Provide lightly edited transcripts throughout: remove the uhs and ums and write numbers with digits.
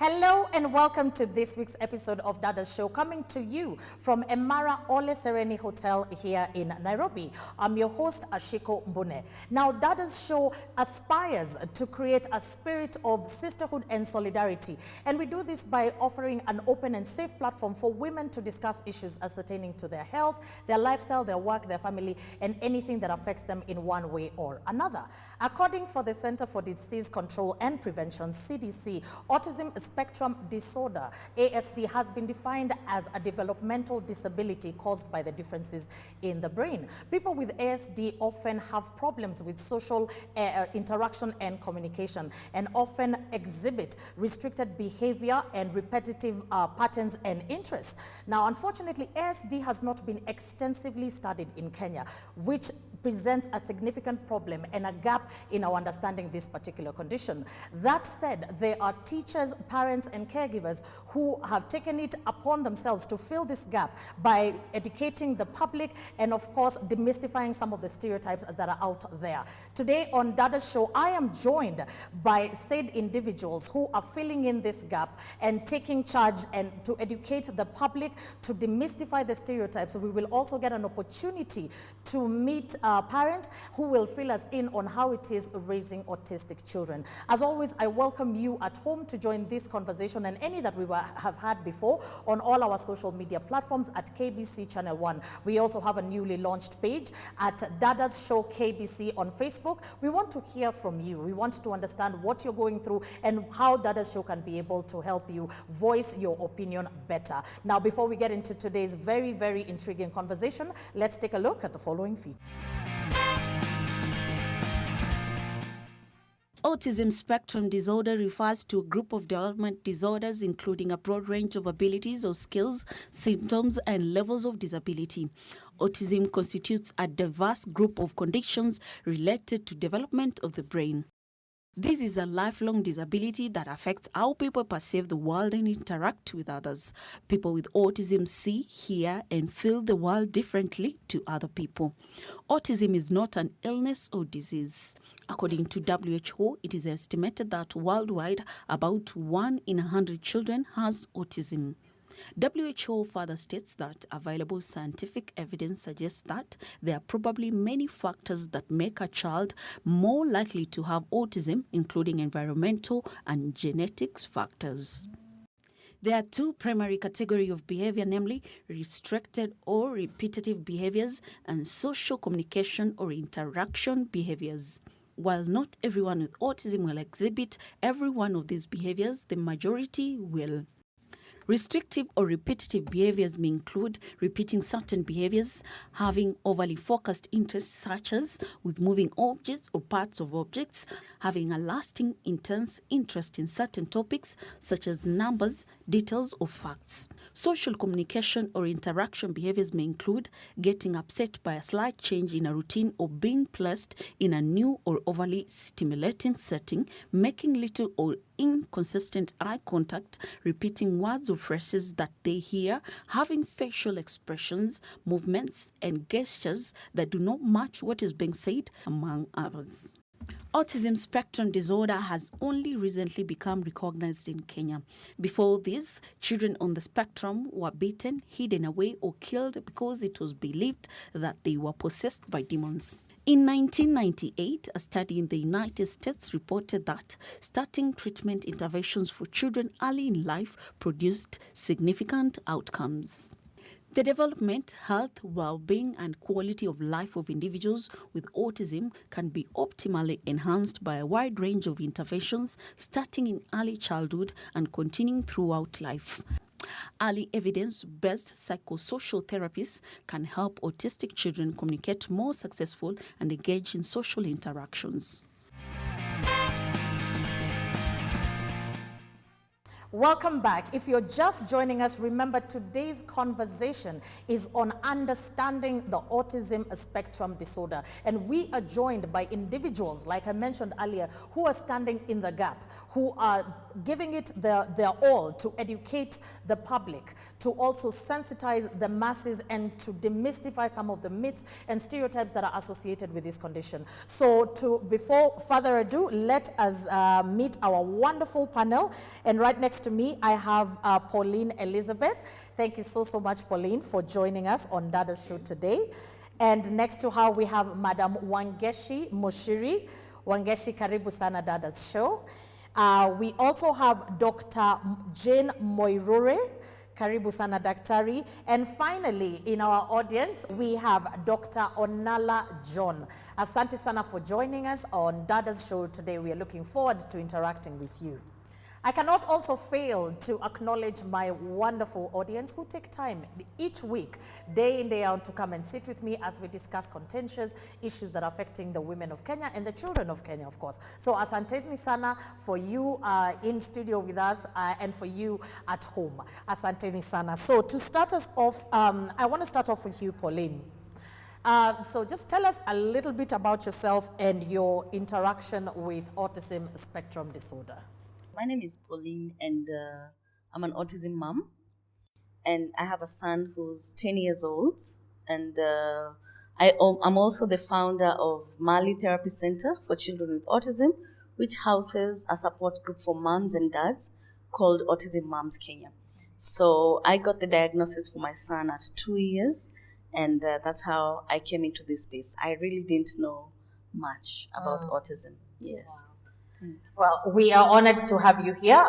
Hello and welcome to this week's episode of Dadas Show, coming to you from Emara Ole Sereni Hotel here in Nairobi. I'm your host, Ashiko Mbune. Now, Dadas Show aspires to create a spirit of sisterhood and solidarity, and we do this by offering an open and safe platform for women to discuss issues pertaining to their health, their lifestyle, their work, their family, and anything that affects them in one way or another. According for the Center for Disease Control and Prevention, CDC, autism spectrum disorder, ASD, has been defined as a developmental disability caused by the differences in the brain. People with ASD often have problems with social interaction and communication, and often exhibit restricted behavior and repetitive patterns and interests. Now, unfortunately, ASD has not been extensively studied in Kenya, which presents a significant problem and a gap in our understanding this particular condition. That said, there are teachers, parents, and caregivers who have taken it upon themselves to fill this gap by educating the public and, of course, demystifying some of the stereotypes that are out there. Today on Dadas Show, I am joined by said individuals who are filling in this gap and taking charge and to educate the public, to demystify the stereotypes. We will also get an opportunity to meet parents who will fill us in on how it is raising autistic children. As always, I welcome you at home to join this conversation and any that we have had before on all our social media platforms at KBC Channel 1. We also have a newly launched page at Dadas Show KBC on Facebook. We want to hear from you. We want to understand what you're going through and how Dadas Show can be able to help you voice your opinion better. Now, before we get into today's very, very intriguing conversation, let's take a look at the following feed. Autism spectrum disorder refers to a group of development disorders including a broad range of abilities or skills, symptoms, and levels of disability. Autism constitutes a diverse group of conditions related to development of the brain. This is a lifelong disability that affects how people perceive the world and interact with others. People with autism see, hear, and feel the world differently to other people. Autism is not an illness or disease. According to WHO, it is estimated that worldwide about 1 in 100 children has autism. WHO further states that available scientific evidence suggests that there are probably many factors that make a child more likely to have autism, including environmental and genetics factors. There are two primary categories of behavior, namely restricted or repetitive behaviors and social communication or interaction behaviors. While not everyone with autism will exhibit every one of these behaviors, the majority will. Restrictive or repetitive behaviors may include repeating certain behaviors, having overly focused interests such as with moving objects or parts of objects, having a lasting, intense interest in certain topics such as numbers, details, or facts. Social communication or interaction behaviors may include getting upset by a slight change in a routine or being placed in a new or overly stimulating setting, making little or inconsistent eye contact, repeating words or phrases that they hear, having facial expressions, movements, and gestures that do not match what is being said, among others. Autism spectrum disorder has only recently become recognized in Kenya. Before this, children on the spectrum were beaten, hidden away, or killed because it was believed that they were possessed by demons. In 1998, a study in the United States reported that starting treatment interventions for children early in life produced significant outcomes. The development, health, well-being, and quality of life of individuals with autism can be optimally enhanced by a wide range of interventions starting in early childhood and continuing throughout life. Early evidence-based psychosocial therapies can help autistic children communicate more successful and engage in social interactions. Welcome back. If you're just joining us, remember today's conversation is on understanding the autism spectrum disorder. And we are joined by individuals, like I mentioned earlier, who are standing in the gap, who are giving it their all to educate the public, to also sensitize the masses and to demystify some of the myths and stereotypes that are associated with this condition. So before further ado, let us meet our wonderful panel. And right next to me, I have Pauline Elizabeth. Thank you so much, Pauline, for joining us on Dadas Show today. And next to her, we have Madam Wangeshi Moshiri. Wangeshi, karibu sana Dadas Show. We also have Dr. Jane Moirure. Karibu sana daktari. And finally, in our audience, we have Dr. Onala John. Asante sana for joining us on Dadas Show today. We are looking forward to interacting with you. I cannot also fail to acknowledge my wonderful audience who take time each week, day in, day out, to come and sit with me as we discuss contentious issues that are affecting the women of Kenya and the children of Kenya, of course. So asanteni sana for you in studio with us and for you at home. Asanteni sana. So to start us off, I want to start off with you, Pauline. So just tell us a little bit about yourself and your interaction with autism spectrum disorder. My name is Pauline, and I'm an autism mom. And I have a son who's 10 years old. And I'm also the founder of Mali Therapy Center for Children with Autism, which houses a support group for moms and dads called Autism Moms Kenya. So I got the diagnosis for my son at 2 years, and that's how I came into this space. I really didn't know much about autism. Yes. Wow. Well, we are honored to have you here,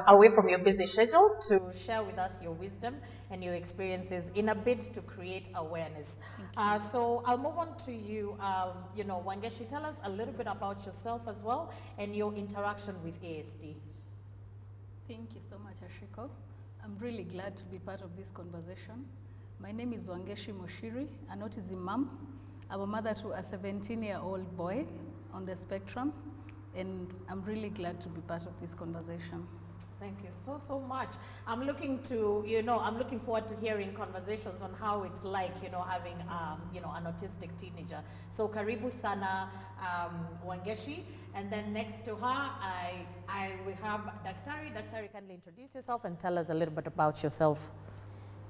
away from your busy schedule, to share with us your wisdom and your experiences in a bid to create awareness. So I'll move on to you. Wangeshi, tell us a little bit about yourself as well and your interaction with ASD. Thank you so much, Ashiko. I'm really glad to be part of this conversation. My name is Wangeshi Moshiri, an autism mom. I'm a mother to a 17-year-old boy on the spectrum. And I'm really glad to be part of this conversation. Thank you so much. I'm looking forward to hearing conversations on how it's like, having, an autistic teenager. So karibu sana, Wangeshi. And then next to her, we have Daktari. Daktari, kindly introduce yourself and tell us a little bit about yourself.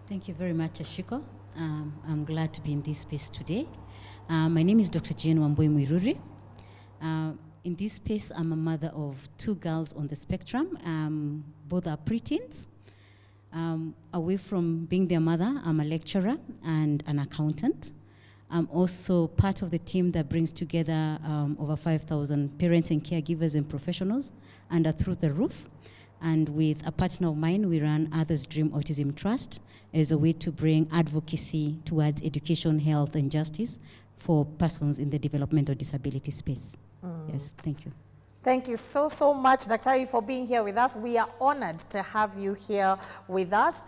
Thank you very much, Ashiko. I'm glad to be in this space today. My name is Dr. Jane Wambui Mwiruri. In this space, I'm a mother of 2 girls on the spectrum. Both are preteens. Away from being their mother, I'm a lecturer and an accountant. I'm also part of the team that brings together over 5,000 parents and caregivers and professionals under Through the Roof. And with a partner of mine, we run Others Dream Autism Trust as a way to bring advocacy towards education, health, and justice for persons in the developmental disability space. Yes, thank you. Thank you so much, Daktari, for being here with us. We are honored to have you here with us.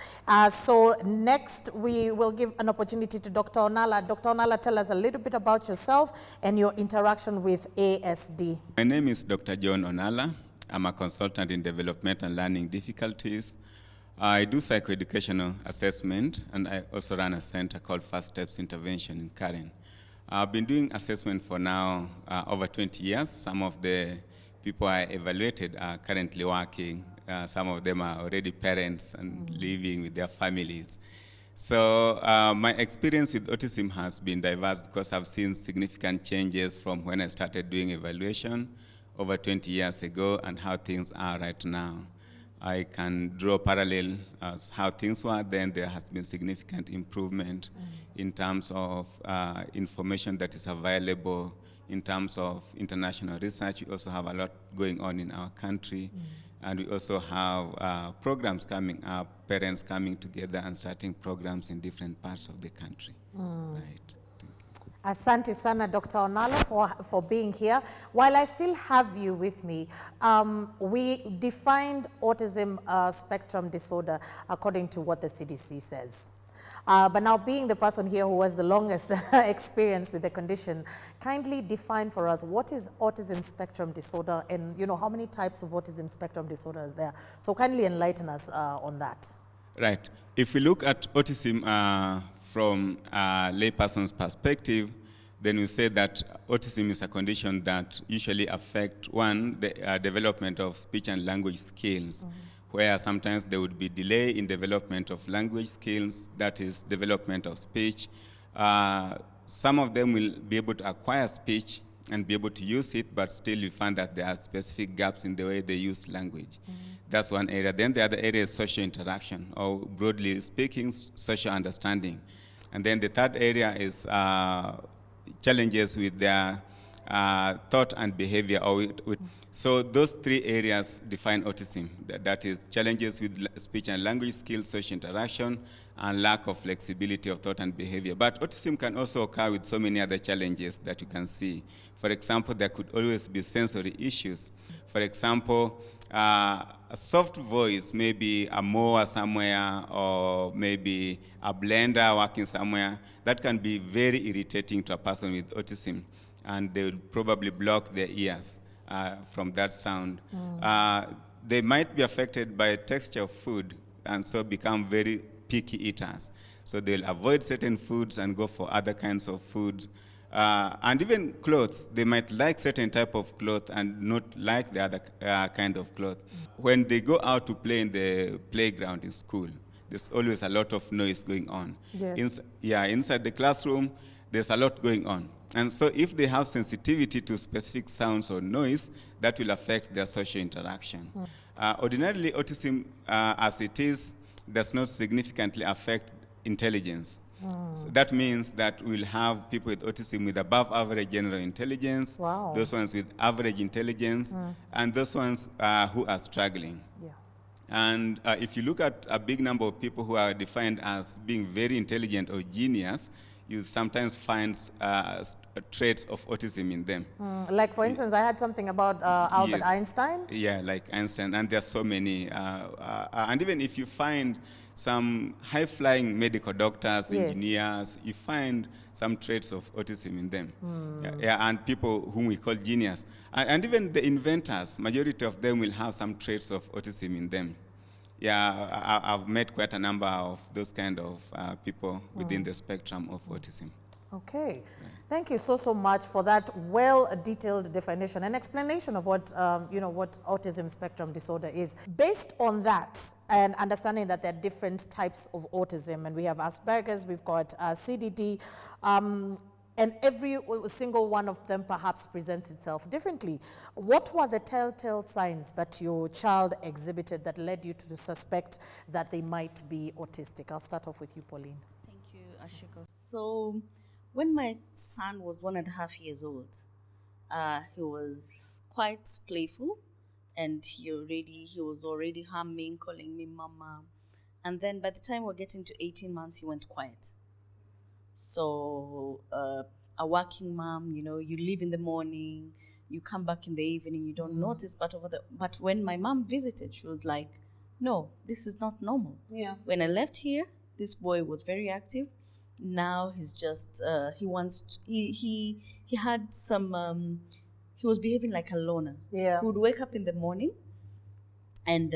So next, we will give an opportunity to Dr. Onala. Dr. Onala, tell us a little bit about yourself and your interaction with ASD. My name is Dr. John Onala. I'm a consultant in developmental and learning difficulties. I do psychoeducational assessment, and I also run a center called First Steps Intervention in Karen. I've been doing assessment for now over 20 years. Some of the people I evaluated are currently working. Some of them are already parents and living with their families. So my experience with autism has been diverse because I've seen significant changes from when I started doing evaluation over 20 years ago and how things are right now. I can draw parallel as how things were then. There has been significant improvement in terms of information that is available, in terms of international research. We also have a lot going on in our country. And we also have programs coming up, parents coming together and starting programs in different parts of the country. Right. Asante sana, Dr. Onala, for being here. While I still have you with me, we defined autism spectrum disorder according to what the CDC says. But now, being the person here who has the longest experience with the condition, kindly define for us what is autism spectrum disorder, and how many types of autism spectrum disorder is there. So kindly enlighten us on that. Right. If we look at autism from a layperson's perspective, then we say that autism is a condition that usually affects, one, the development of speech and language skills, where sometimes there would be delay in development of language skills, that is development of speech. Some of them will be able to acquire speech and be able to use it, but still you find that there are specific gaps in the way they use language. That's one area. Then the other area is social interaction, or broadly speaking, social understanding. And then the third area is challenges with their thought and behavior. So those three areas define autism. That is challenges with speech and language skills, social interaction, and lack of flexibility of thought and behavior. But autism can also occur with so many other challenges that you can see. For example, there could always be sensory issues. For example, a soft voice, maybe a mower somewhere, or maybe a blender working somewhere, that can be very irritating to a person with autism, and they will probably block their ears from that sound. They might be affected by texture of food, and so become very picky eaters. So they'll avoid certain foods and go for other kinds of foods. And even clothes, they might like certain type of cloth and not like the other kind of cloth. When they go out to play in the playground in school, there's always a lot of noise going on. Yes. Inside the classroom, there's a lot going on. And so if they have sensitivity to specific sounds or noise, that will affect their social interaction. Ordinarily, autism, as it is, does not significantly affect intelligence. So that means that we'll have people with autism with above average general intelligence, Wow. those ones with average intelligence, and those ones who are struggling. Yeah. And if you look at a big number of people who are defined as being very intelligent or genius, you sometimes find traits of autism in them. Like, for instance, I had something about Albert Yes. Einstein. Yeah, like Einstein, and there are so many. And even if you find some high-flying medical doctors, Yes. engineers, you find some traits of autism in them. And people whom we call genius. And even the inventors, majority of them will have some traits of autism in them. Yeah, I've met quite a number of those kind of people within the spectrum of autism. Okay. Thank you so much for that well-detailed definition and explanation of what, what autism spectrum disorder is. Based on that and understanding that there are different types of autism, and we have Asperger's, we've got CDD, and every single one of them perhaps presents itself differently. What were the telltale signs that your child exhibited that led you to suspect that they might be autistic? I'll start off with you, Pauline. Thank you, Ashiko. So, when my son was 1.5 years old, he was quite playful, and he was already humming, calling me mama. And then by the time we're getting to 18 months, he went quiet. So a working mom, you leave in the morning, you come back in the evening, you don't notice. But when my mom visited, she was like, "No, this is not normal." Yeah. When I left here, this boy was very active. Now he's just he wants to, he had some he was behaving like a loner. Yeah. He would wake up in the morning and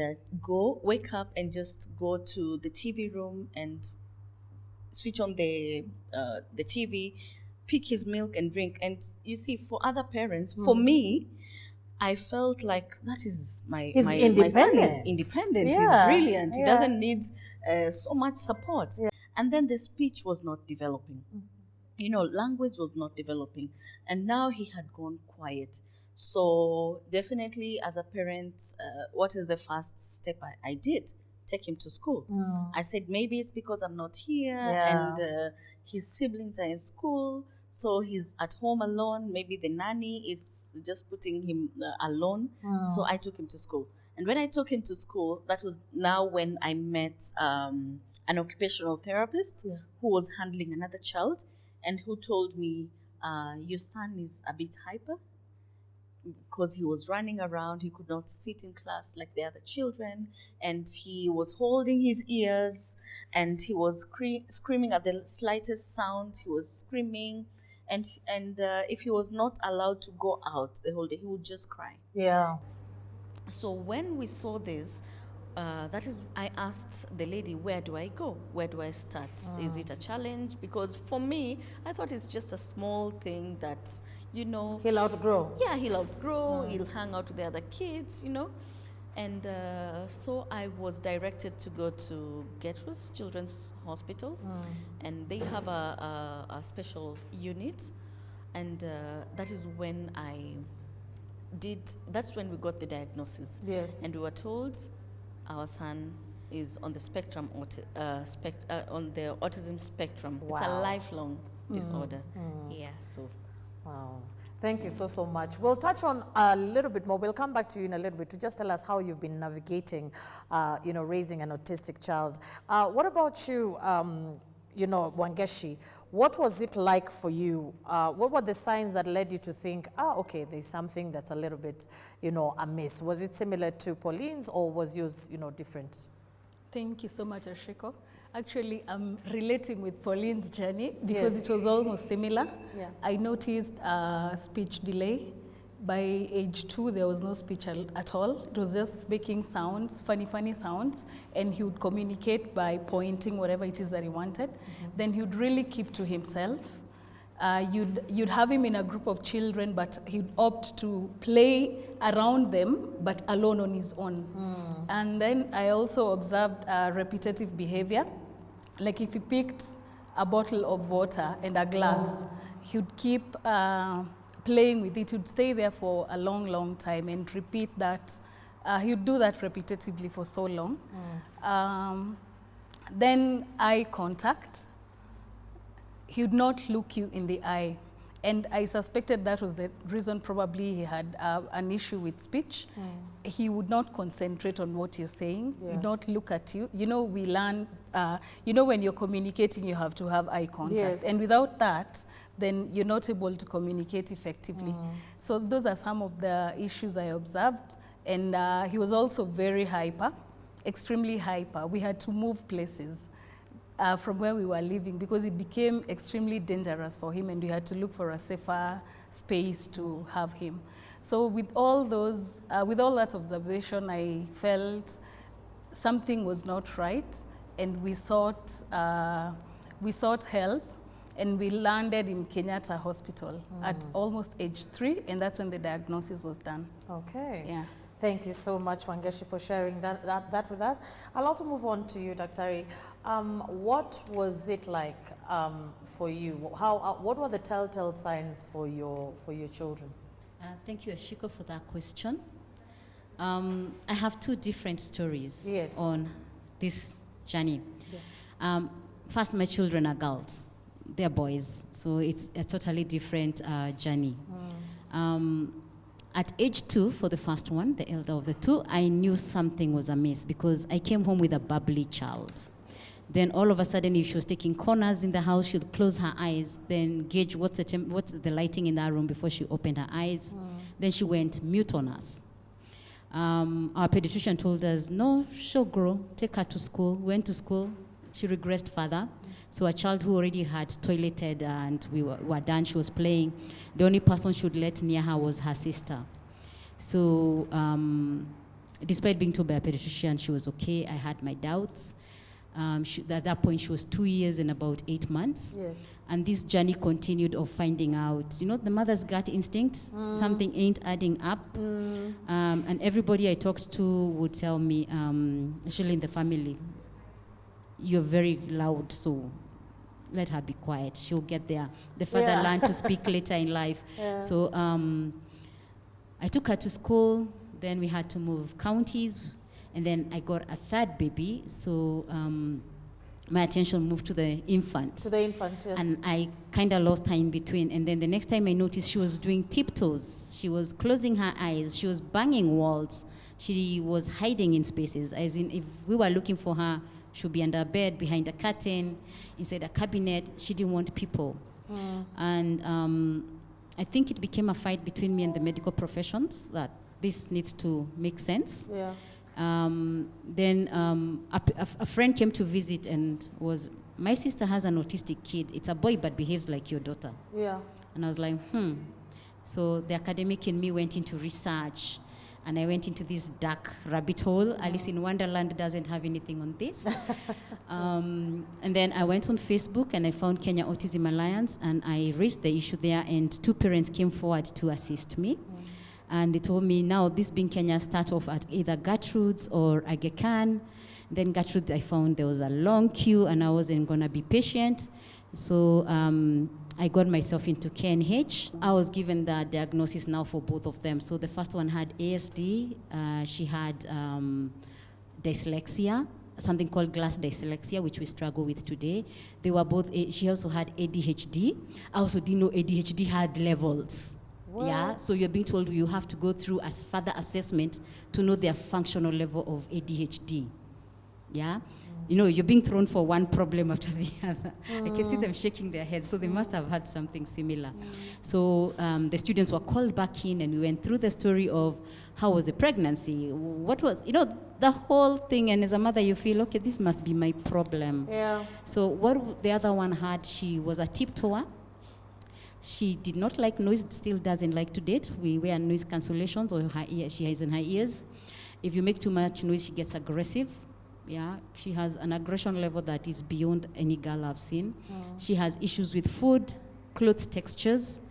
wake up and just go to the TV room and switch on the TV, pick his milk and drink. And you see, for other parents, for me, I felt like that is my son is independent. Yeah. He's brilliant. He Yeah. doesn't need so much support. Yeah. And then the speech was not developing. Language was not developing. And now he had gone quiet. So definitely, as a parent, what is the first step I did? Take him to school. I said, maybe it's because I'm not here, Yeah. and his siblings are in school, so he's at home alone. Maybe the nanny is just putting him alone. So I took him to school. And when I took him to school, that was now when I met an occupational therapist who was handling another child, and who told me, your son is a bit hyper, because he was running around. He could not sit in class like the other children, and he was holding his ears, and he was screaming at the slightest sound. He was screaming, and if he was not allowed to go out the whole day, he would just cry. Yeah. So when we saw this, I asked the lady, where do I go? Where do I start? Is it a challenge? Because for me, I thought it's just a small thing that, He'll outgrow. Yeah, he'll outgrow. He'll hang out with the other kids, And so I was directed to go to Gertrude's Children's Hospital, and they have a special unit. And that is when that's when we got the diagnosis. Yes. And we were told our son is on the spectrum, on the autism spectrum. It's a Wow. lifelong disorder. Yeah, so. Wow. Thank you so much. We'll touch on a little bit more. We'll come back to you in a little bit to just tell us how you've been navigating, raising an autistic child. What about you, Wangeshi? What was it like for you? What were the signs that led you to think, okay, there's something that's a little bit, amiss? Was it similar to Pauline's, or was yours, different? Thank you so much, Ashiko. Actually, I'm relating with Pauline's journey because it was almost similar. Yeah. I noticed speech delay. By age 2, there was no speech at all. It was just making sounds, funny sounds, and he would communicate by pointing whatever it is that he wanted. Then he would really keep to himself. You'd have him in a group of children, but he'd opt to play around them, but alone on his own. And then I also observed repetitive behavior. Like if he picked a bottle of water and a glass, he'd keep playing with it. He'd stay there for a long time and repeat that. He'd do that repetitively for so long. Then eye contact. He would not look you in the eye. And I suspected that was the reason probably he had an issue with speech. He would not concentrate on what you're saying. He would not look at you. We learn, when you're communicating, you have to have eye contact. Yes. And without that, then you're not able to communicate effectively. So those are some of the issues I observed. And he was also very hyper, extremely hyper. We had to move places from where we were living because it became extremely dangerous for him, and we had to look for a safer space to have him. So with all that observation, I felt something was not right, and we sought help, and we landed in Kenyatta Hospital at almost age 3, and that's when the diagnosis was done. Okay. Yeah. Thank you so much, Wangeshi, for sharing that with us. I'll also move on to you, Dr. What was it like for you? What were the telltale signs for your children? Thank you, Ashiko, for that question. I have 2 different stories on this journey. Yes. First, my children are girls. They're boys, so it's a totally different journey. At age 2, for the first one, the elder of the 2, I knew something was amiss because I came home with a bubbly child. Then all of a sudden, if she was taking corners in the house, she would close her eyes, then gauge what's the lighting in that room before she opened her eyes. Then she went mute on us. Our pediatrician told us, no, she'll grow, take her to school. Went to school, she regressed further. So a child who already had toileted and we were done, she was playing, the only person she would let near her was her sister. So despite being told by a pediatrician she was okay, I had my doubts. At that point, she was 2 years and about 8 months. Yes. And this journey continued of finding out, the mother's gut instinct, something ain't adding up. And everybody I talked to would tell me, actually in the family, you're very loud, so let her be quiet. She'll get there. The father learned to speak later in life. Yeah. So I took her to school. Then we had to move counties. And then I got a 3rd baby. So my attention moved to the infant. To the infant, yes. And I kind of lost her in between. And then the next time I noticed, she was doing tiptoes. She was closing her eyes. She was banging walls. She was hiding in spaces. As in, if we were looking for her, she'd be under a bed, behind a curtain, inside a cabinet. She didn't want people. And I think it became a fight between me and the medical professions that this needs to make sense. Yeah. Then a friend came to visit and my sister has an autistic kid. It's a boy but behaves like your daughter. Yeah. And I was like, So the academic in me went into research. And I went into this dark rabbit hole. Alice in Wonderland doesn't have anything on this. And then I went on Facebook and I found Kenya Autism Alliance, and I raised the issue there, and 2 parents came forward to assist me. And they told me, now this being Kenya, start off at either Gertrude's or Aga Khan. Then Gertrude, I found there was a long queue and I wasn't gonna be patient. So I got myself into KNH. I was given the diagnosis now for both of them. So the first one had ASD. She had dyslexia, something called glass dyslexia, which we struggle with today. They were both, she also had ADHD. I also didn't know ADHD had levels. What? Yeah, so you're being told you have to go through a further assessment to know their functional level of ADHD. Yeah, you know, you're being thrown for one problem after the other. I can see them shaking their heads, so they must have had something similar. So the students were called back in, and we went through the story of how was the pregnancy, what was, you know, the whole thing. And as a mother, you feel, okay, this must be my problem. Yeah. So what the other one had, she was a tiptoeer. She did not like noise, still doesn't like to date. We wear noise cancellations, or her ear, she has in her ears. If you make too much noise, she gets aggressive. Yeah, she has an aggression level that is beyond any girl I've seen. She has issues with food, clothes textures.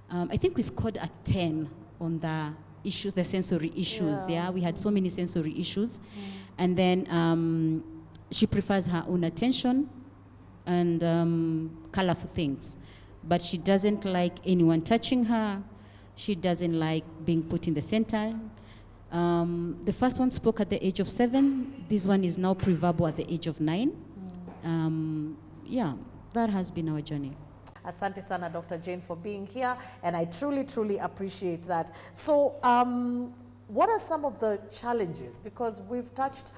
I think we scored a 10 on the issues, the sensory issues. Yeah, we had so many sensory issues. And then she prefers her own attention and colorful things. But she doesn't like anyone touching her. She doesn't like being put in the center. The first one spoke at the age of 7. This one is now pre-verbal at the age of 9. Yeah, that has been our journey. Asante sana, Dr. Jane, for being here, and I truly, truly appreciate that. So, what are some of the challenges? Because we've touched,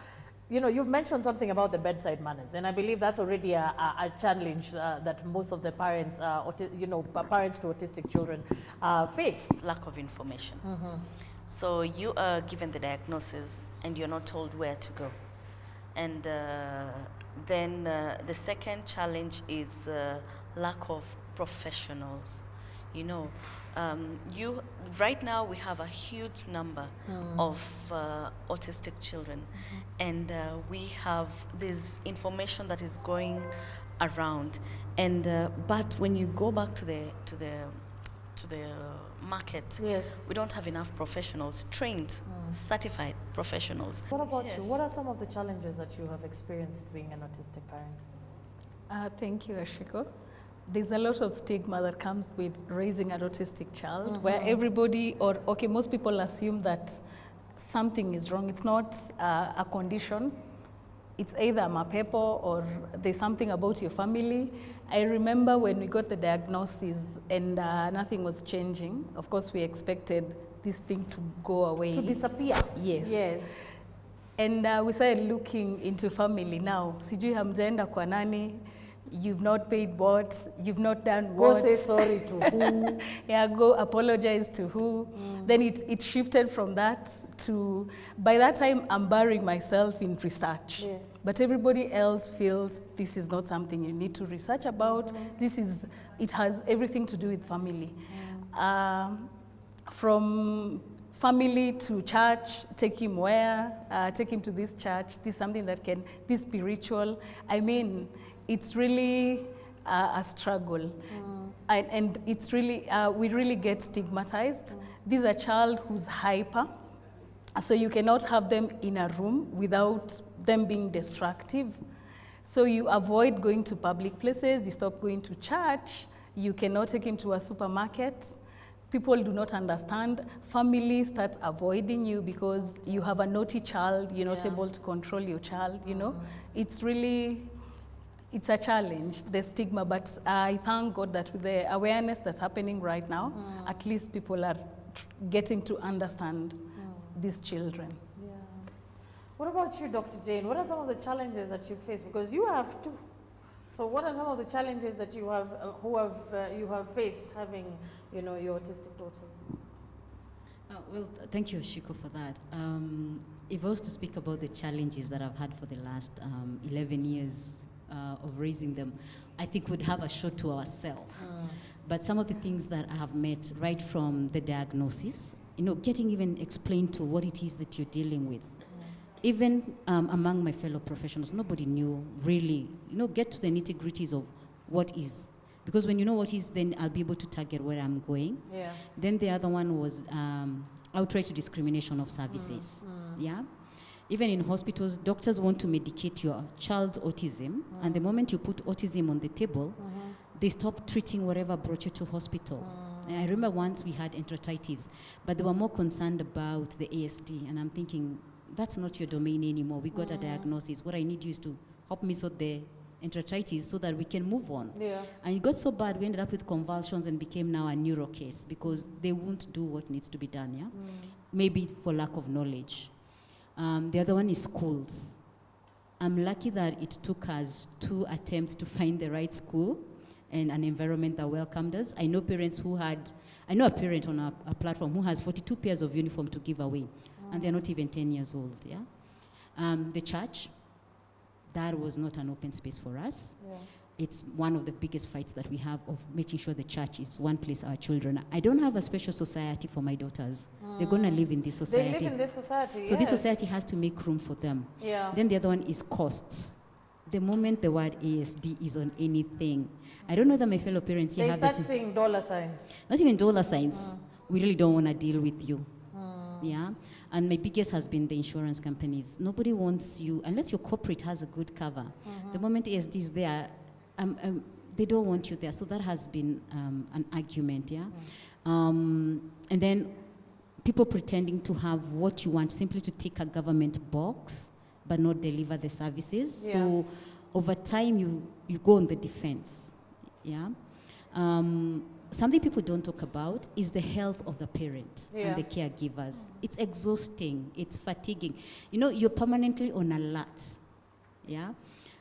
you know, you've mentioned something about the bedside manners, and I believe that's already a challenge that most of the parents, parents to autistic children face. Lack of information. So you are given the diagnosis and you're not told where to go. And then the second challenge is lack of professionals. You know, right now we have a huge number of autistic children, and we have this information that is going around. And but when you go back to the market, Yes. we don't have enough professionals, trained, certified professionals. What about you? What are some of the challenges that you have experienced being an autistic parent? Thank you, Ashiko. There's a lot of stigma that comes with raising an autistic child, where everybody, most people assume that something is wrong. It's not a condition. It's either a mapepo or there's something about your family. I remember when we got the diagnosis and nothing was changing. Of course, we expected this thing to go away. To disappear? Yes. Yes. And we started looking into family now. Sijui hamjaenda kwa nani, you've not paid what, you've not done what. Go say sorry to who? Yeah, go apologize to who. Then it shifted from that to, by that time, I'm burying myself in research. Yes. But everybody else feels this is not something you need to research about. It has everything to do with family. From family to church, take him where, take him to this church, this is something that can, this spiritual. I mean, it's really a struggle. And it's really, we really get stigmatized. This is a child who's hyper, so you cannot have them in a room without them being destructive. So you avoid going to public places, you stop going to church, you cannot take him to a supermarket. People do not understand. Family starts avoiding you because you have a naughty child, you're not able to control your child, you know. It's really, it's a challenge, the stigma, but I thank God that with the awareness that's happening right now, at least people are getting to understand these children. Yeah. What about you, Dr. Jane? What are some of the challenges that you face? Because you have two. So what are some of the challenges that you have, you have faced having, you know, your autistic daughters? Well, thank you, Shiko, for that. If I was to speak about the challenges that I've had for the last 11 years of raising them, I think we'd have a show to ourselves. But some of the things that I have met right from the diagnosis, you know, getting even explained to what it is that you're dealing with. Even among my fellow professionals, nobody knew really, you know, get to the nitty-gritties of what is. Because when you know what is, then I'll be able to target where I'm going. Yeah. Then the other one was outright discrimination of services. Yeah. Even in hospitals, doctors want to medicate your child's autism, and the moment you put autism on the table, they stopped treating whatever brought you to hospital. And I remember once we had enteritis, but they were more concerned about the ASD, and I'm thinking, that's not your domain anymore. We got a diagnosis. What I need you is to help me sort the enteritis so that we can move on. Yeah. And it got so bad, we ended up with convulsions and became now a neuro case because they won't do what needs to be done, yeah? Maybe for lack of knowledge. The other one is schools. I'm lucky that it took us 2 attempts to find the right school and an environment that welcomed us. I know a parent on a platform who has 42 pairs of uniform to give away, and they're not even 10 years old, yeah? The church, that was not an open space for us. Yeah. It's one of the biggest fights that we have of making sure the church is one place our children. I don't have a special society for my daughters. They're going to live in this society. They live in this society, So this society has to make room for them. Yeah. Then the other one is costs. The moment the word ASD is on anything, I don't know that my fellow parents here They have start this. seeing dollar signs. Not even dollar signs. We really don't want to deal with you. Yeah. And my biggest has been the insurance companies. Nobody wants you, unless your corporate has a good cover. The moment ASD is there, they don't want you there. So that has been an argument, yeah? And then people pretending to have what you want, simply to tick a government box, but not deliver the services. Yeah. So over time, you go on the defense, yeah? Something people don't talk about is the health of the parent Yeah. and the caregivers. It's exhausting, it's fatiguing. You know, you're permanently on alert, yeah?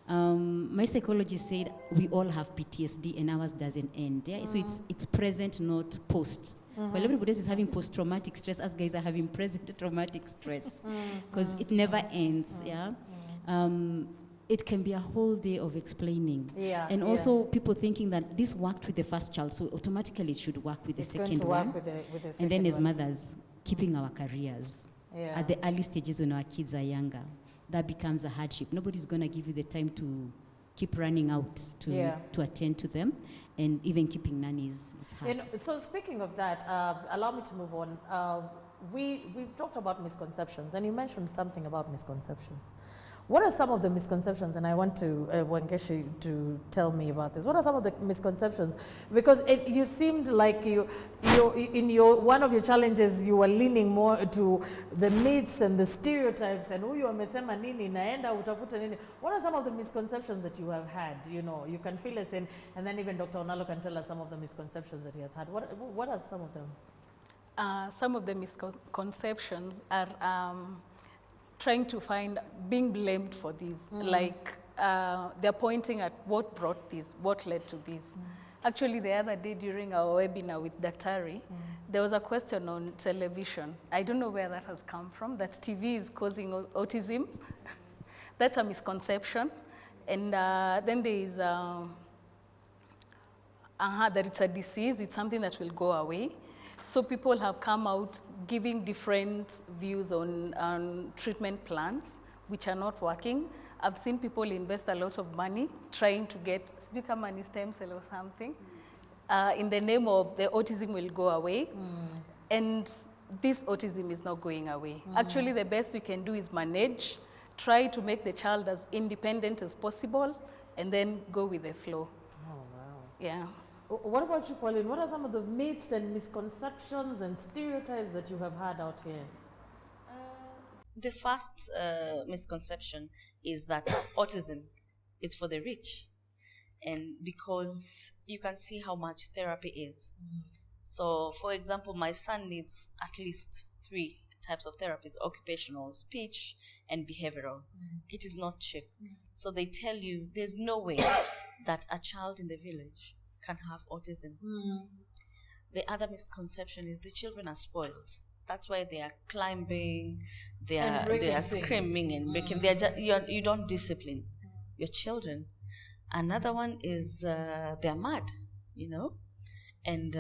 My psychologist said we all have PTSD and ours doesn't end, yeah? So it's present, not post. While everybody else is having post-traumatic stress, us guys are having present traumatic stress because it never ends, yeah? It can be a whole day of explaining. Yeah, And also people thinking that this worked with the first child, so automatically it should work with It's the going second to one. work with the second And then as one. mothers, keeping our careers Yeah. at the early stages when our kids are younger, that becomes a hardship. Nobody's going to give you the time to keep running out to attend to them, and even keeping nannies, it's hard. You know, so speaking of that, allow me to move on. We've talked about misconceptions, and you mentioned something about misconceptions. What are some of the misconceptions? And I want to Wangeshi to tell me about this. What are some of the misconceptions? Because you seemed like you in one of your challenges you were leaning more to the myths and the stereotypes and huyu amesema nini naenda utafuta nini. What are some of the misconceptions that you have had? You know, you can fill us in, and then even Dr. Onalo can tell us some of the misconceptions that he has had. What are some of them? Some of the misconceptions are trying to find being blamed for this. Like they're pointing at what brought this, what led to this. Actually, the other day during our webinar with Daktari, there was a question on television. I don't know where that has come from, that TV is causing autism. That's a misconception. And then there is that it's a disease, it's something that will go away. So people have come out giving different views on treatment plans, which are not working. I've seen people invest a lot of money trying to get stem cell or something in the name of the autism will go away. And this autism is not going away. Actually, the best we can do is manage, try to make the child as independent as possible, and then go with the flow. Oh, wow. Yeah. What about you, Pauline? What are some of the myths and misconceptions and stereotypes that you have had out here? The first misconception is that autism is for the rich. And because you can see how much therapy is. So, for example, my son needs at least 3 types of therapies: occupational, speech, and behavioral. It is not cheap. So they tell you there's no way that a child in the village can have autism. The other misconception is the children are spoiled. That's why they are climbing, they are screaming and breaking. You don't discipline your children. Another one is they're mad, you know. And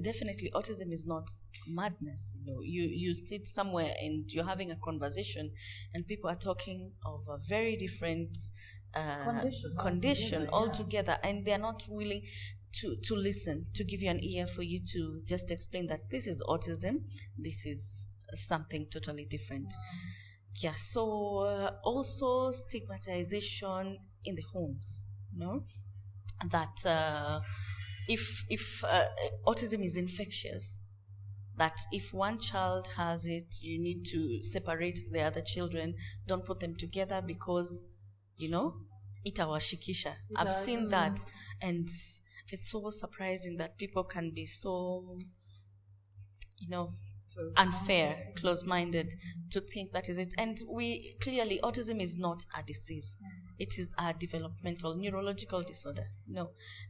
definitely autism is not madness. You know, you sit somewhere and you're having a conversation and people are talking of a very different condition altogether, and they're not willing to listen, to give you an ear for you to just explain that this is autism, this is something totally different. Yeah, so also stigmatization in the homes, you know. that if autism is infectious, that if one child has it, you need to separate the other children. Don't put them together because, itawashikisha. I've seen that, and it's so surprising that people can be so, unfair, close-minded to think that is it. And we clearly, autism is not a disease. It is a developmental neurological disorder,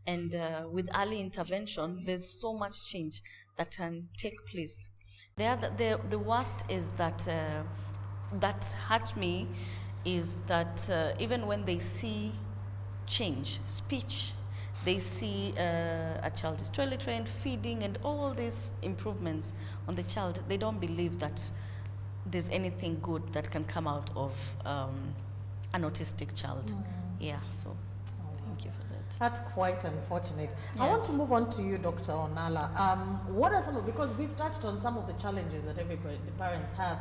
And with early intervention, there's so much change that can take place. The worst is that hurt me is that even when they see change, speech, they see a child is toilet trained, feeding, and all these improvements on the child, they don't believe that there's anything good that can come out of an autistic child. Yeah, so thank you for that. That's quite unfortunate. Yes. I want to move on to you, Dr. Onala. What are because we've touched on some of the challenges that the parents have.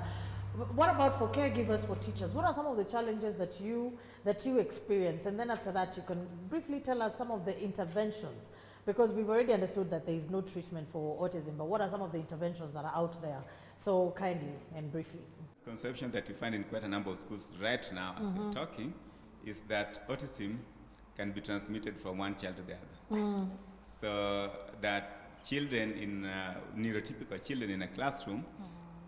What about for caregivers, for teachers? What are some of the challenges that you experience? And then after that, you can briefly tell us some of the interventions, because we've already understood that there is no treatment for autism, but what are some of the interventions that are out there? So kindly and briefly. Conception that you find in quite a number of schools right now as we're talking is that autism can be transmitted from one child to the other. So that children neurotypical children in a classroom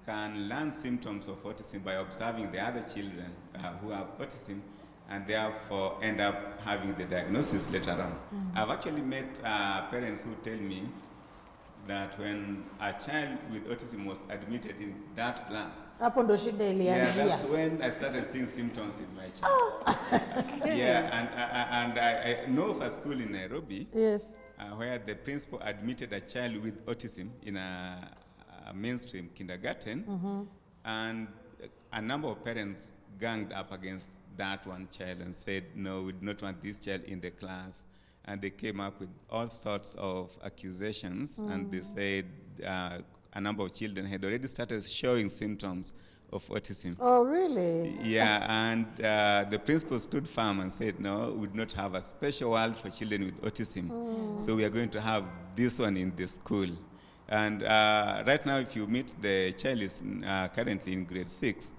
can learn symptoms of autism by observing the other children who have autism, and therefore end up having the diagnosis later on. I've actually met parents who tell me that when a child with autism was admitted in that class, that's when I started seeing symptoms in my child. And I know of a school in Nairobi where the principal admitted a child with autism in a mainstream kindergarten, and a number of parents ganged up against that one child and said, no, we do not want this child in the class. And they came up with all sorts of accusations, and they said a number of children had already started showing symptoms of autism. Oh, really? Yeah, and the principal stood firm and said, no, we do not have a special ward for children with autism. So we are going to have this one in the school. And right now, if you meet, the child is currently in grade 6,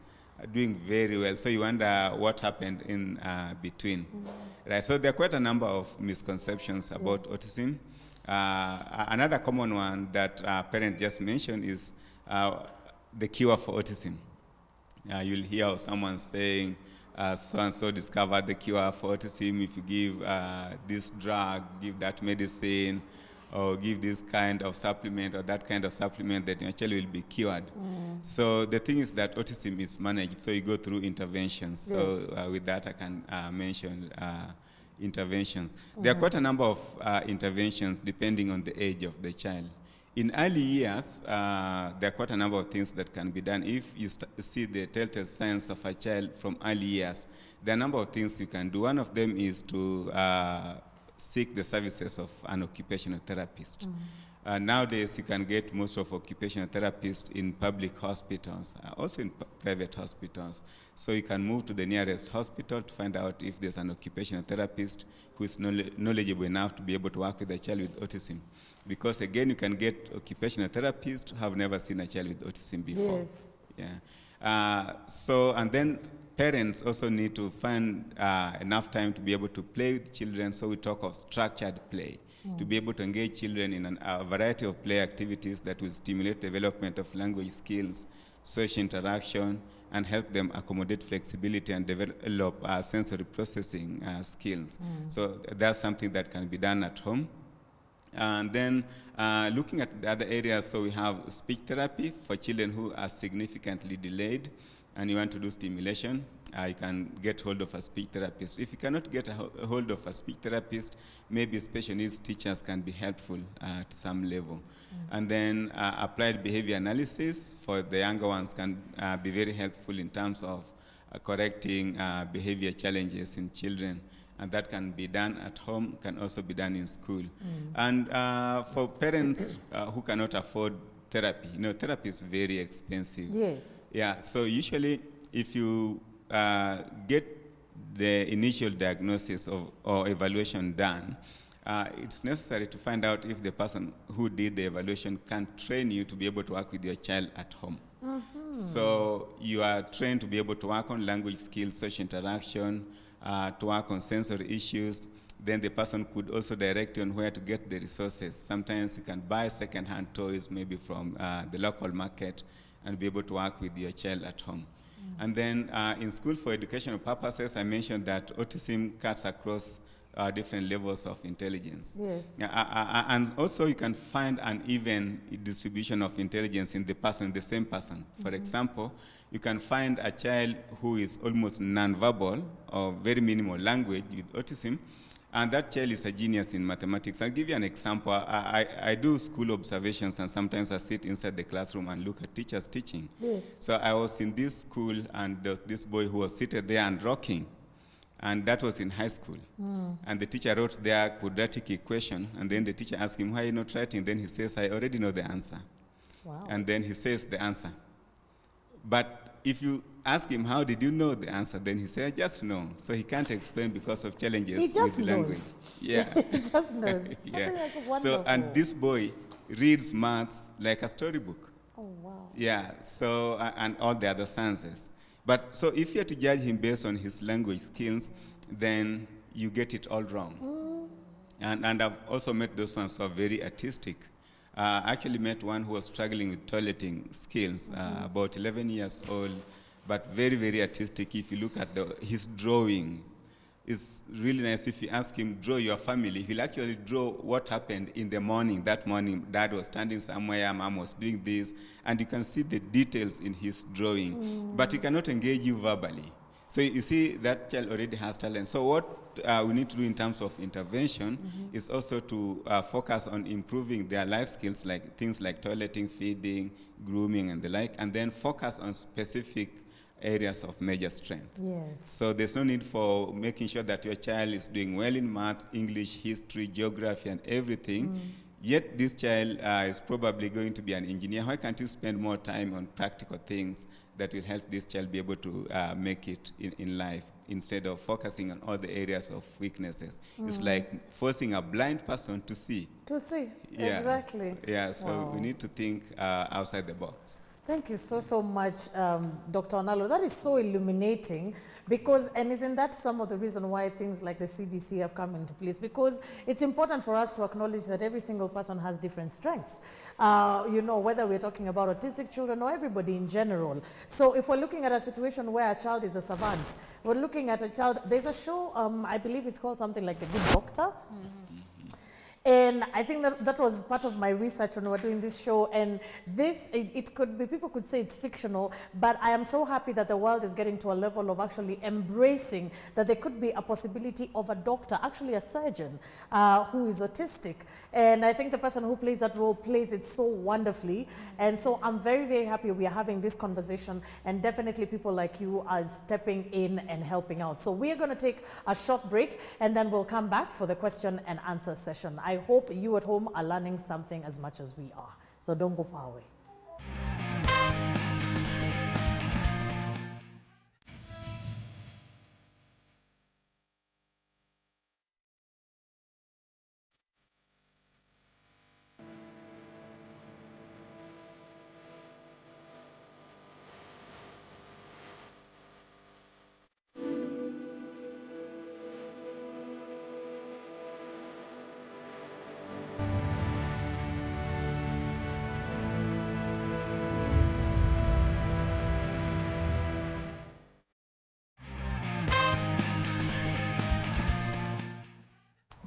doing very well. So you wonder what happened in between. Right. So there are quite a number of misconceptions about autism. Another common one that parent just mentioned is the cure for autism. You'll hear of someone saying, so-and-so discovered the cure for autism. If you give this drug, give that medicine, or give this kind of supplement or that kind of supplement, that your child will be cured. So the thing is that autism is managed, so you go through interventions. Yes. So with that, I can mention interventions. There are quite a number of interventions depending on the age of the child. In early years, there are quite a number of things that can be done. If you see the telltale signs of a child from early years, there are a number of things you can do. One of them is to seek the services of an occupational therapist. Nowadays, you can get most of occupational therapists in public hospitals, also in private hospitals. So you can move to the nearest hospital to find out if there's an occupational therapist who is knowledgeable enough to be able to work with a child with autism. Because again, you can get occupational therapists who have never seen a child with autism before. Yes. Yeah. And then parents also need to find enough time to be able to play with children. So we talk of structured play, to be able to engage children in a variety of play activities that will stimulate development of language skills, social interaction, and help them accommodate flexibility and develop sensory processing skills. So that's something that can be done at home. And then looking at the other areas, so we have speech therapy for children who are significantly delayed and you want to do stimulation. You can get hold of a speech therapist. If you cannot get a hold of a speech therapist, maybe special needs teachers can be helpful to some level. And then applied behavior analysis for the younger ones can be very helpful in terms of correcting behavior challenges in children. And that can be done at home, can also be done in school. And for parents who cannot afford therapy, therapy is very expensive. Yes. Yeah, so usually if you get the initial diagnosis or evaluation done, it's necessary to find out if the person who did the evaluation can train you to be able to work with your child at home. So you are trained to be able to work on language skills, social interaction, to work on sensory issues. Then the person could also direct you on where to get the resources. Sometimes you can buy second-hand toys, maybe from the local market, and be able to work with your child at home. And then in school for educational purposes, I mentioned that autism cuts across different levels of intelligence. Yes. And also you can find an even distribution of intelligence in the same person. For example, you can find a child who is almost nonverbal or very minimal language with autism, and that child is a genius in mathematics. I'll give you an example. I do school observations, and sometimes I sit inside the classroom and look at teachers teaching. Yes. So I was in this school, and there was this boy who was seated there and rocking. And that was in high school. And the teacher wrote their quadratic equation, and then the teacher asked him, why are you not writing? Then he says, I already know the answer. Wow. And then he says the answer. But if you ask him, how did you know the answer? Then he said, I just know. So he can't explain because of challenges He just with language. knows. Yeah. He just knows. Yeah. That's So, wonderful. and this boy reads math like a storybook. Oh, wow. Yeah, so, and all the other sciences. But so if you're to judge him based on his language skills, then you get it all wrong. And I've also met those ones who are very artistic. I actually met one who was struggling with toileting skills, about 11 years old, but very, very artistic. If you look at his drawing, it's really nice. If you ask him, draw your family, he'll actually draw what happened in the morning. That morning, dad was standing somewhere, mom was doing this, and you can see the details in his drawing. But he cannot engage you verbally. So you see, that child already has talent. So what we need to do in terms of intervention is also to focus on improving their life skills, like things like toileting, feeding, grooming, and the like, and then focus on specific areas of major strength. Yes. So there's no need for making sure that your child is doing well in math, English, history, geography, and everything. Yet this child is probably going to be an engineer. Why can't you spend more time on practical things that will help this child be able to make it in life, instead of focusing on all the areas of weaknesses? It's like forcing a blind person to see. To see. Yeah. Exactly. Yeah, so Wow. we need to think outside the box. Thank you so much, Dr. Onalo. That is so illuminating, because, and isn't that some of the reason why things like the CBC have come into place? Because it's important for us to acknowledge that every single person has different strengths. You know, whether we're talking about autistic children or everybody in general. So if we're looking at a situation where a child is a savant, we're looking at a child, there's a show, I believe it's called something like The Good Doctor. And I think that was part of my research when we were doing this show. And this, it could be, people could say it's fictional, but I am so happy that the world is getting to a level of actually embracing that there could be a possibility of a doctor, actually a surgeon, who is autistic. And I think the person who plays that role plays it so wonderfully. And so I'm very, very happy we are having this conversation, and definitely people like you are stepping in and helping out. So we are going to take a short break, and then we'll come back for the question and answer session. I hope you at home are learning something as much as we are. So don't go far away.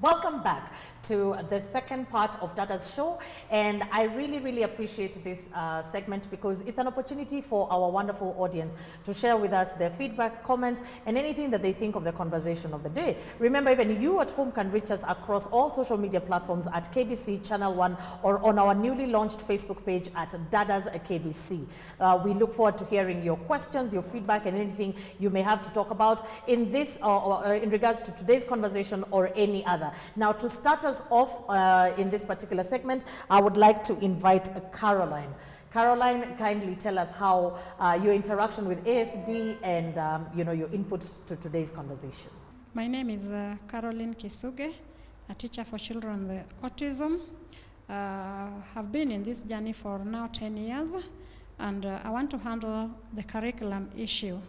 Welcome back to the second part of Dadas show, and I really, really appreciate this segment, because it's an opportunity for our wonderful audience to share with us their feedback, comments, and anything that they think of the conversation of the day. Remember, even you at home can reach us across all social media platforms at KBC Channel 1 or on our newly launched Facebook page at Dadas KBC. We look forward to hearing your questions, your feedback, and anything you may have to talk about in this or in regards to today's conversation or any other. Now, to start us off in this particular segment, I would like to invite Caroline. Caroline, kindly tell us how your interaction with ASD and you know, your input to today's conversation. My name is Caroline Kisuge. a teacher for children with autism. Have been in this journey for now 10 years, and I want to handle the curriculum issue.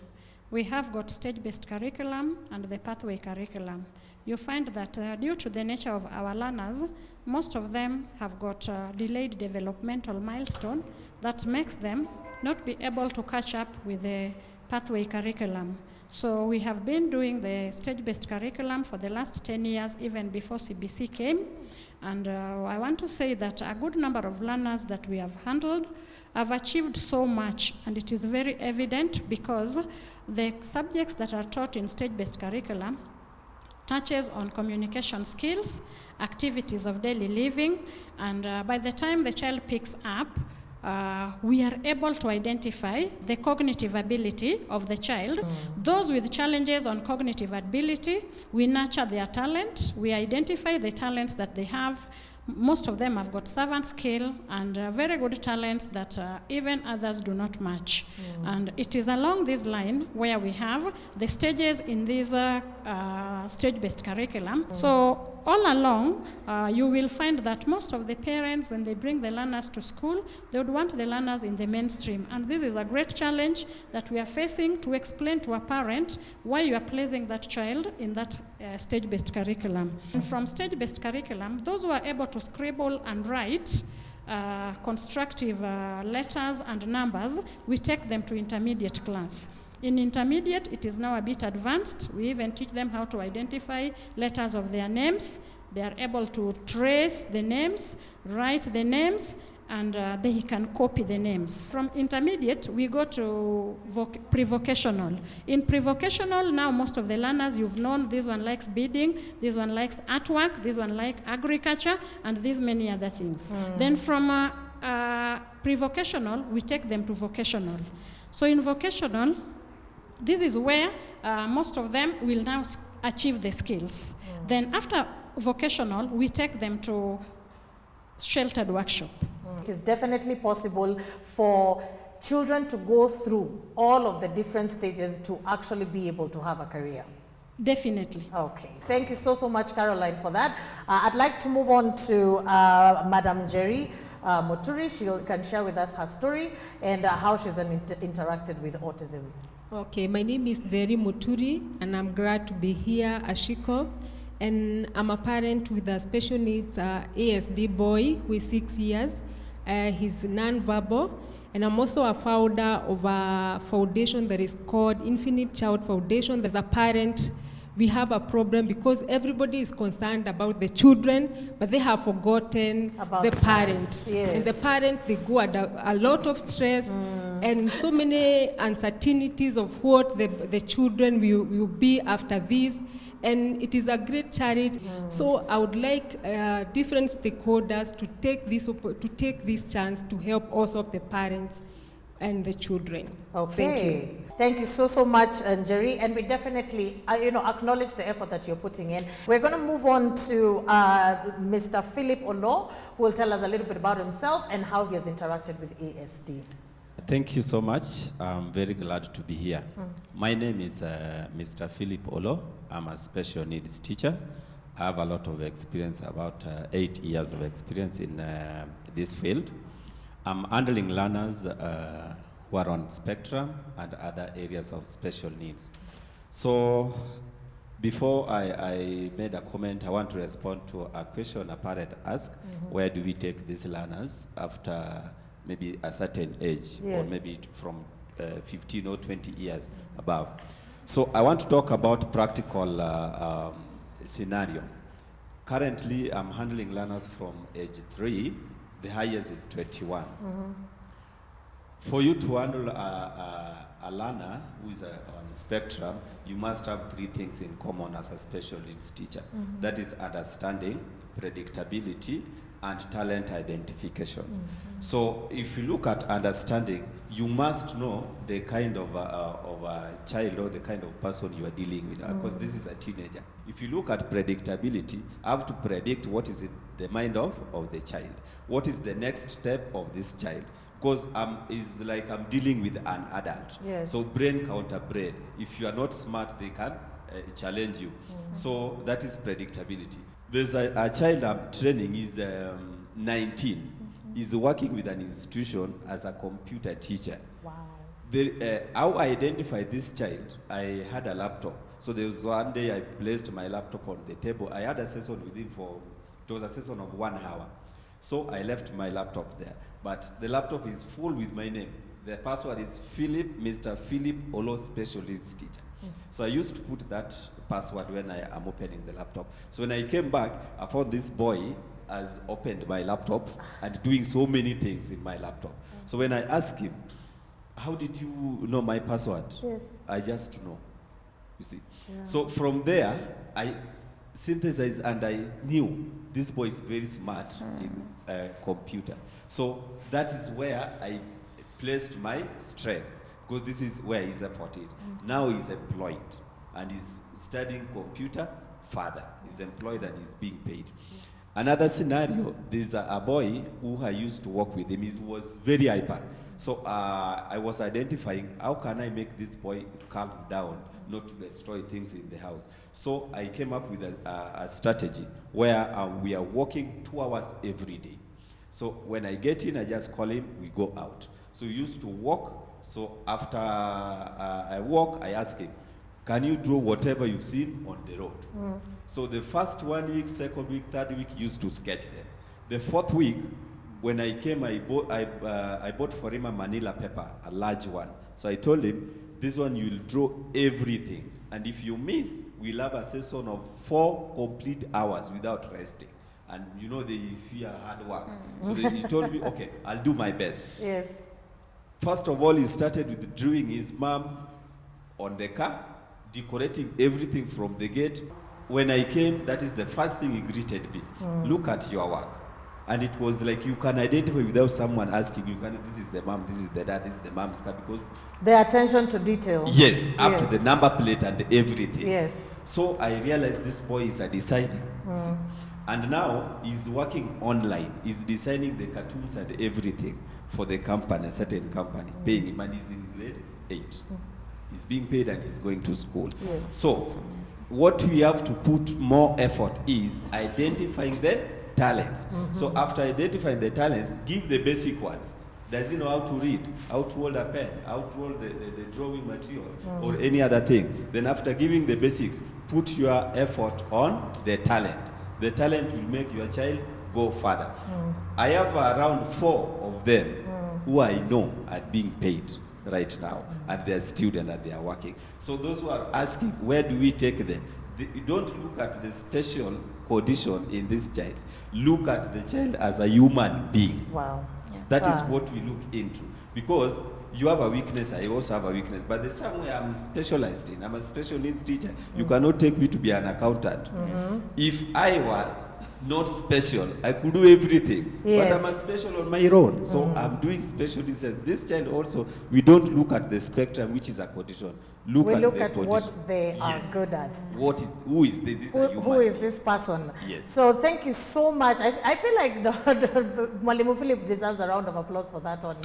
We have got stage-based curriculum and the pathway curriculum. You find that due to the nature of our learners, most of them have got delayed developmental milestone that makes them not be able to catch up with the pathway curriculum. So we have been doing the stage-based curriculum for the last 10 years, even before CBC came. And I want to say that a good number of learners that we have handled have achieved so much, and it is very evident because the subjects that are taught in stage-based curriculum touches on communication skills, activities of daily living, and by the time the child picks up, we are able to identify the cognitive ability of the child. Those with challenges on cognitive ability, we nurture their talent, we identify the talents that they have. Most of them have got servant skill and very good talents that even others do not match. And it is along this line where we have the stages in this stage-based curriculum. So all along, you will find that most of the parents, when they bring the learners to school, they would want the learners in the mainstream. And this is a great challenge that we are facing to explain to a parent why you are placing that child in that stage-based curriculum. And from stage-based curriculum, those who are able to scribble and write constructive letters and numbers, we take them to intermediate class. In intermediate, it is now a bit advanced. We even teach them how to identify letters of their names. They are able to trace the names, write the names, and they can copy the names. From intermediate, we go to pre-vocational. In pre-vocational, now most of the learners you've known, this one likes beading, this one likes artwork, this one likes agriculture, and these many other things. Then from pre-vocational, we take them to vocational. So in vocational, this is where most of them will now achieve the skills. Then after vocational, we take them to sheltered workshop. It is definitely possible for children to go through all of the different stages to actually be able to have a career. Definitely. Okay. Thank you so much, Caroline, for that. I'd like to move on to Madam Jerry Muturi. She can share with us her story and how she's interacted with autism. Okay, my name is Jerry Muturi, and I'm glad to be here, Ashiko. And I'm a parent with a special needs ASD boy who is 6 years. He's non-verbal, and I'm also a founder of a foundation that is called Infinite Child Foundation. As a parent, we have a problem because everybody is concerned about the children, but they have forgotten about the parent. Yes. And the parent, they go under a lot of stress and so many uncertainties of what the children will be after this. And it is a great challenge. So I would like different stakeholders to take this chance to help also the parents and the children. Okay. Thank you. Thank you so much, Jerry. And we definitely, acknowledge the effort that you're putting in. We're going to move on to Mr. Philip Olo, who will tell us a little bit about himself and how he has interacted with ASD. Thank you so much. I'm very glad to be here. My name is Mr. Philip Olo. I'm a special needs teacher. I have a lot of experience, about 8 years of experience in this field. I'm handling learners who are on spectrum and other areas of special needs. So before I made a comment, I want to respond to a question a parent asked, where do we take these learners after maybe a certain age, or maybe from 15 or 20 years above. So I want to talk about practical scenario. Currently, I'm handling learners from age 3. The highest is 21. For you to handle a learner who is on spectrum, you must have 3 things in common as a special needs teacher. That is understanding, predictability, and talent identification. So if you look at understanding, you must know the kind of a child or the kind of person you are dealing with, because this is a teenager. If you look at predictability, I have to predict what is in the mind of the child. What is the next step of this child? Because it's like I'm dealing with an adult. Yes. So brain counter brain. If you are not smart, they can challenge you. So that is predictability. There's a child I'm training, he's 19. He's working with an institution as a computer teacher. Wow. How I identified this child, I had a laptop. So there was one day I placed my laptop on the table. I had a session with him it was a session of 1 hour. So I left my laptop there. But the laptop is full with my name. The password is Mr. Philip Olo Special Needs Teacher. So I used to put that password when I am opening the laptop. So when I came back, I found this boy has opened my laptop and doing so many things in my laptop. So when I asked him, how did you know my password? Yes. I just know, you see. So from there, I synthesized and I knew this boy is very smart in computer. So that is where I placed my strength, because this is where he's about it. Now he's employed and he's studying computer further. He's employed and he's being paid. Another scenario, there's a boy who I used to work with him. He was very hyper. So I was identifying how can I make this boy calm down, not to destroy things in the house. So I came up with a strategy where we are working 2 hours every day. So when I get in, I just call him, we go out. So we used to walk. So after I walk, I ask him, can you draw whatever you've seen on the road? So the first 1 week, second week, third week, used to sketch them. The fourth week, when I came, I bought for him a manila paper, a large one. So I told him, this one you'll draw everything. And if you miss, we'll have a session of 4 complete hours without resting. And you know, they fear hard work. So he told me, okay, I'll do my best. Yes. First of all, he started with drawing his mom on the car, decorating everything from the gate. When I came, that is the first thing he greeted me. Look at your work. And it was like you can identify without someone asking you, this is the mom, this is the dad, this is the mom's car, because The attention to detail. yes, up to the number plate and everything. Yes. So I realized this boy is a designer. See? And now he's working online. He's designing the cartoons and everything for the company, a certain company, paying him, and he's in grade 8. He's being paid and he's going to school. Yes. So what we have to put more effort is identifying the talents. So after identifying the talents, give the basic ones. Does he know how to read, how to hold a pen, how to hold the drawing materials, or any other thing? Then after giving the basics, put your effort on the talent. The talent will make your child go further. I have around 4 of them who I know are being paid right now, and they're students and they are working. So those who are asking, where do we take them? You don't look at the special condition in this child. Look at the child as a human being. Wow. That is what we look into. Because you have a weakness, I also have a weakness. But there's somewhere I'm specialized in. I'm a special needs teacher. You cannot take me to be an accountant. If I were not special, I could do everything. Yes. But I'm a special on my own. So I'm doing special needs. This child also, we don't look at the spectrum, which is a condition. We look the at condition. what they are Yes. good at. Who is this? This is a human Who is being. this person? Yes. So thank you so much. I feel like the Mwalimu Philip deserves a round of applause for that one.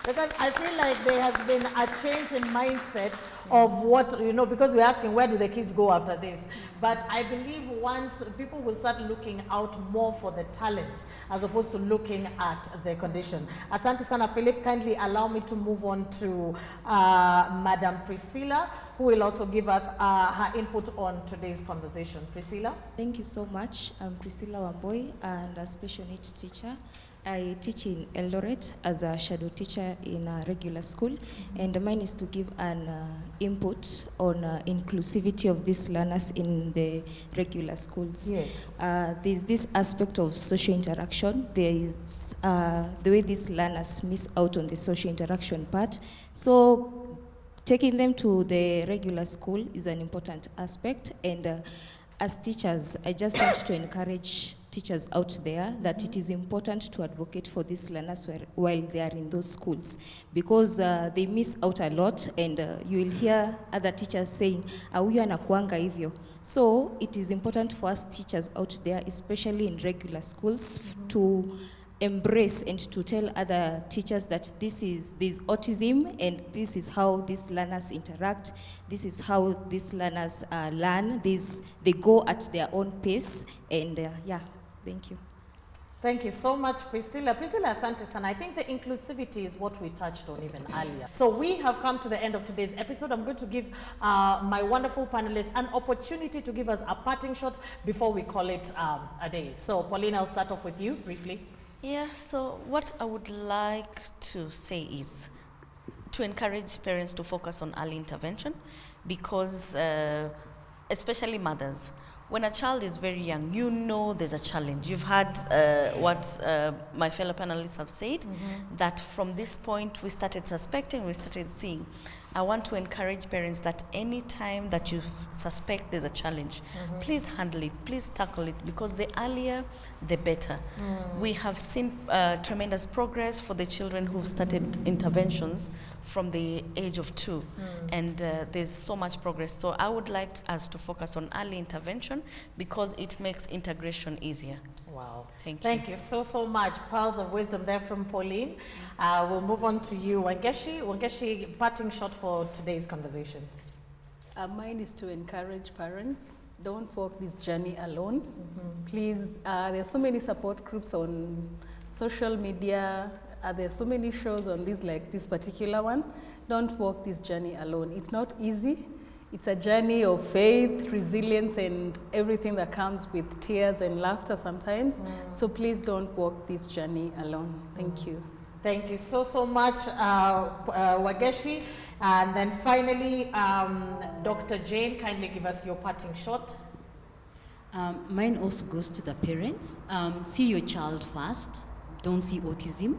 Because I feel like there has been a change in mindset of what, because we're asking where do the kids go after this. But I believe once people will start looking out more for the talent as opposed to looking at the condition. Asante sana Philip, kindly allow me to move on to Madam Priscilla, who will also give us her input on today's conversation. Priscilla? Thank you so much. I'm Priscilla Wamboi and a special needs teacher. I teach in Eldoret as a shadow teacher in a regular school, and mine is to give an input on inclusivity of these learners in the regular schools. Yes. There's this aspect of social interaction. There is the way these learners miss out on the social interaction part. So taking them to the regular school is an important aspect, and as teachers, I just want to encourage teachers out there that it is important to advocate for these learners while they are in those schools, because they miss out a lot, and you will hear other teachers saying, huyu anakuanga hivyo. So it is important for us teachers out there, especially in regular schools, to embrace and to tell other teachers that there's autism and this is how these learners interact, this is how these learners learn, they go at their own pace, and yeah, thank you. Thank you so much, Priscilla. Priscilla, asante sana. I think the inclusivity is what we touched on even earlier. So we have come to the end of today's episode. I'm going to give my wonderful panelists an opportunity to give us a parting shot before we call it a day. So Pauline, I'll start off with you briefly. Yeah, so what I would like to say is to encourage parents to focus on early intervention, because especially mothers, when a child is very young, you know there's a challenge. You've heard what my fellow panelists have said, that from this point we started suspecting, we started seeing. I want to encourage parents that any time that you suspect there's a challenge, please handle it, please tackle it, because the earlier, the better. We have seen tremendous progress for the children who've started interventions from the age of 2, and there's so much progress. So I would like us to focus on early intervention because it makes integration easier. Wow. Thank you. Thank you so much. Pearls of wisdom there from Pauline. We'll move on to you, Wangeshi. Wangeshi, parting shot for today's conversation. Mine is to encourage parents, don't walk this journey alone. Please, there's so many support groups on social media. There's so many shows on this, like this particular one. Don't walk this journey alone. It's not easy. It's a journey of faith, resilience, and everything that comes with tears and laughter sometimes. So please don't walk this journey alone. Thank you. Thank you so much, Wageshi. And then finally, Dr. Jane, kindly give us your parting shot. Mine also goes to the parents. See your child first. Don't see autism.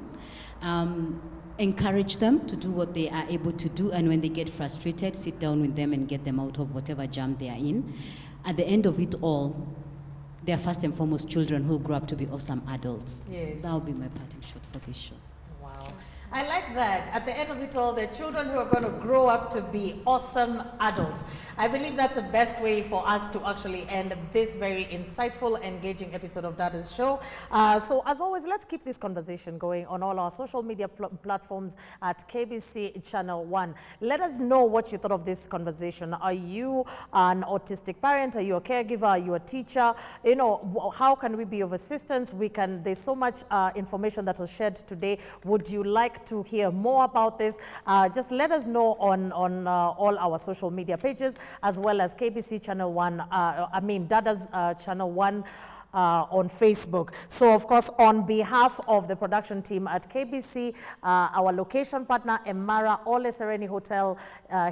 Encourage them to do what they are able to do, and when they get frustrated, sit down with them and get them out of whatever jam they are in. At the end of it all, they are first and foremost children who grow up to be awesome adults. Yes. That will be my parting shot for this show. Wow. I like that. At the end of it all, the children who are going to grow up to be awesome adults. I believe that's the best way for us to actually end this very insightful, engaging episode of Dadas Show. So as always, let's keep this conversation going on all our social media platforms at KBC Channel 1. Let us know what you thought of this conversation. Are you an autistic parent? Are you a caregiver? Are you a teacher? You know, how can we be of assistance? There's so much information that was shared today. Would you like to hear more about this? Just let us know on all our social media pages, as well as KBC Channel 1, Dadas Channel 1 on Facebook. So, of course, on behalf of the production team at KBC, our location partner, Emara Ole Sereni Hotel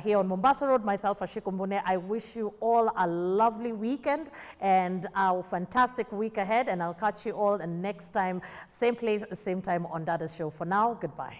here on Mombasa Road, myself, Ashiko Mbune, I wish you all a lovely weekend and a fantastic week ahead, and I'll catch you all next time, same place, same time on Dadas Show. For now, goodbye.